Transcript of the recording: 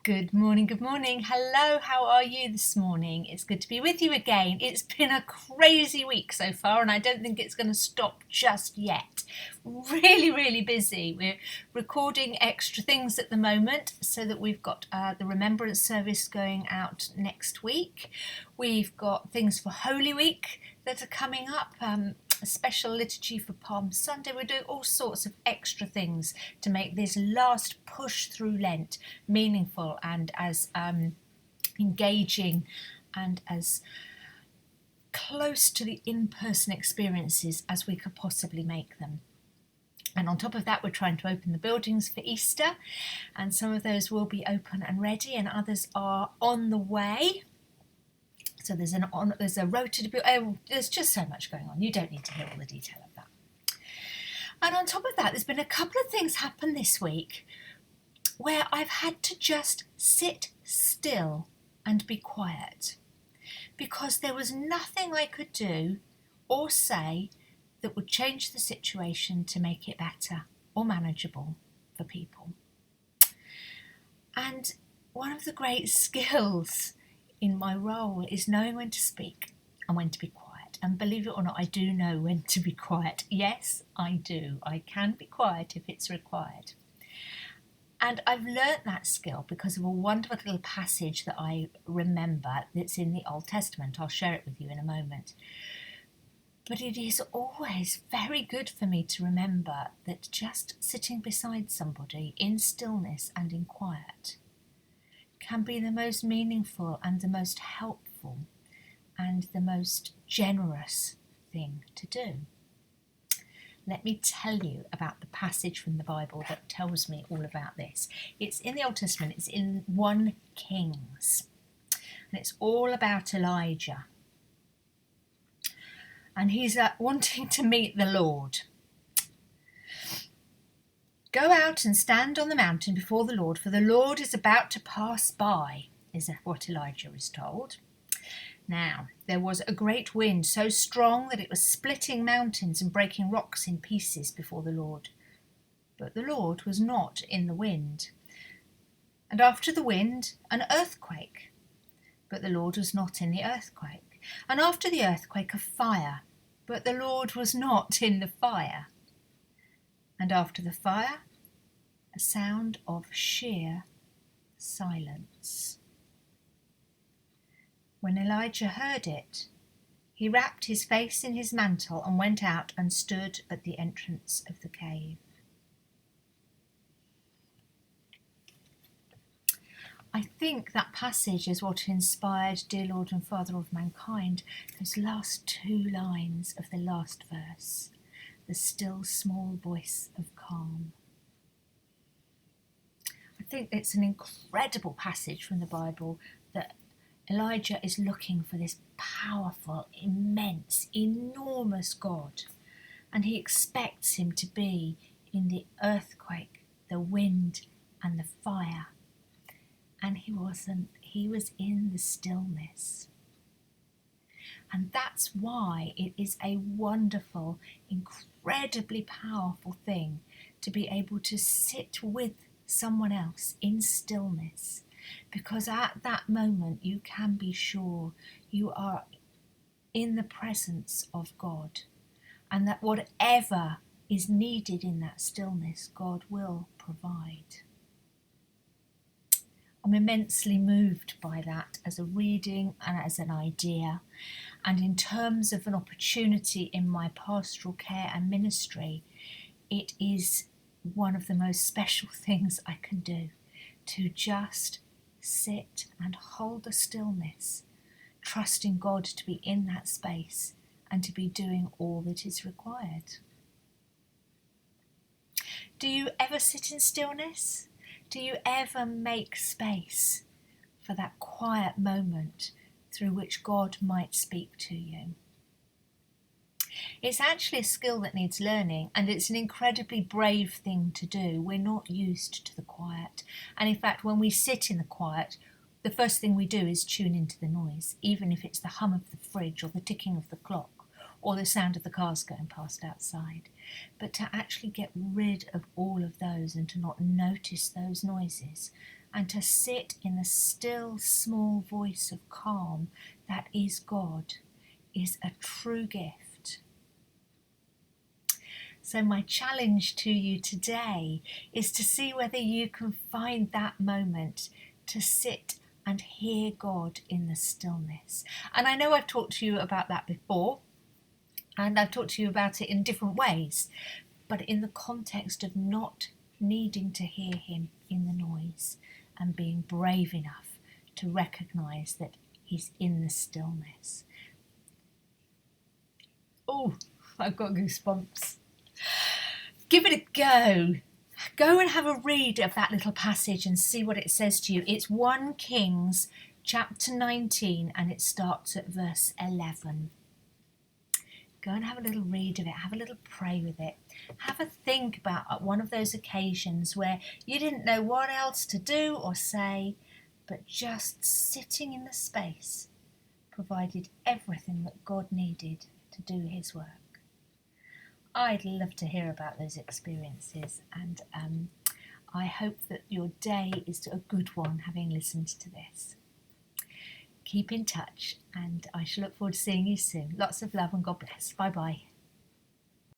Good morning, good morning. Hello, how are you this morning? It's good to be with you again. It's been a crazy week so far, and I don't think it's going to stop just yet. Really, really busy. We're recording extra things at the moment so that we've got the Remembrance service going out next week. We've got things for Holy Week that are coming up. A special liturgy for Palm Sunday. We're doing all sorts of extra things to make this last push through Lent meaningful and as engaging and as close to the in-person experiences as we could possibly make them. And on top of that, we're trying to open the buildings for Easter, and some of those will be open and ready and others are on the way. So there's a rota to be. There's just so much going on. You don't need to hear all the detail of that. And on top of that, there's been a couple of things happen this week where I've had to just sit still and be quiet because there was nothing I could do or say that would change the situation to make it better or manageable for people. And one of the great skills in my role is knowing when to speak and when to be quiet. And believe it or not, I do know when to be quiet. Yes, I do. I can be quiet if it's required. And I've learnt that skill because of a wonderful little passage that I remember that's in the Old Testament. I'll share it with you in a moment. But it is always very good for me to remember that just sitting beside somebody in stillness and in quiet can be the most meaningful and the most helpful and the most generous thing to do. Let me tell you about the passage from the Bible that tells me all about this. It's in the Old Testament, it's in 1 Kings, and it's all about Elijah. And he's wanting to meet the Lord. Go out and stand on the mountain before the Lord, for the Lord is about to pass by, is what Elijah is told. Now, there was a great wind, so strong that it was splitting mountains and breaking rocks in pieces before the Lord. But the Lord was not in the wind. And after the wind, an earthquake. But the Lord was not in the earthquake. And after the earthquake, a fire. But the Lord was not in the fire. And after the fire, a sound of sheer silence. When Elijah heard it, he wrapped his face in his mantle and went out and stood at the entrance of the cave. I think that passage is what inspired Dear Lord and Father of Mankind, those last two lines of the last verse. The still small voice of calm. I think it's an incredible passage from the Bible that Elijah is looking for this powerful, immense, enormous God, and he expects him to be in the earthquake, the wind and the fire. And he wasn't. He was in the stillness. And that's why it is a wonderful, incredibly powerful thing to be able to sit with someone else in stillness. Because at that moment you can be sure you are in the presence of God. And that whatever is needed in that stillness, God will provide. I'm immensely moved by that as a reading and as an idea. And in terms of an opportunity in my pastoral care and ministry, it is one of the most special things I can do, to just sit and hold a stillness, trusting God to be in that space and to be doing all that is required. Do you ever sit in stillness? Do you ever make space for that quiet moment through which God might speak to you? It's actually a skill that needs learning, and it's an incredibly brave thing to do. We're not used to the quiet. And in fact, when we sit in the quiet, the first thing we do is tune into the noise, even if it's the hum of the fridge or the ticking of the clock or the sound of the cars going past outside. But to actually get rid of all of those and to not notice those noises and to sit in the still small voice of calm that is God is a true gift. So my challenge to you today is to see whether you can find that moment to sit and hear God in the stillness. And I know I've talked to you about that before, and I've talked to you about it in different ways, but in the context of not needing to hear him in the noise and being brave enough to recognise that he's in the stillness. Oh, I've got goosebumps. Give it a go. Go and have a read of that little passage and see what it says to you. It's 1 Kings chapter 19 and it starts at verse 11. Go and have a little read of it, have a little pray with it. Have a think about one of those occasions where you didn't know what else to do or say, but just sitting in the space provided everything that God needed to do his work. I'd love to hear about those experiences, and I hope that your day is a good one having listened to this. Keep in touch, and I shall look forward to seeing you soon. Lots of love and God bless. Bye bye.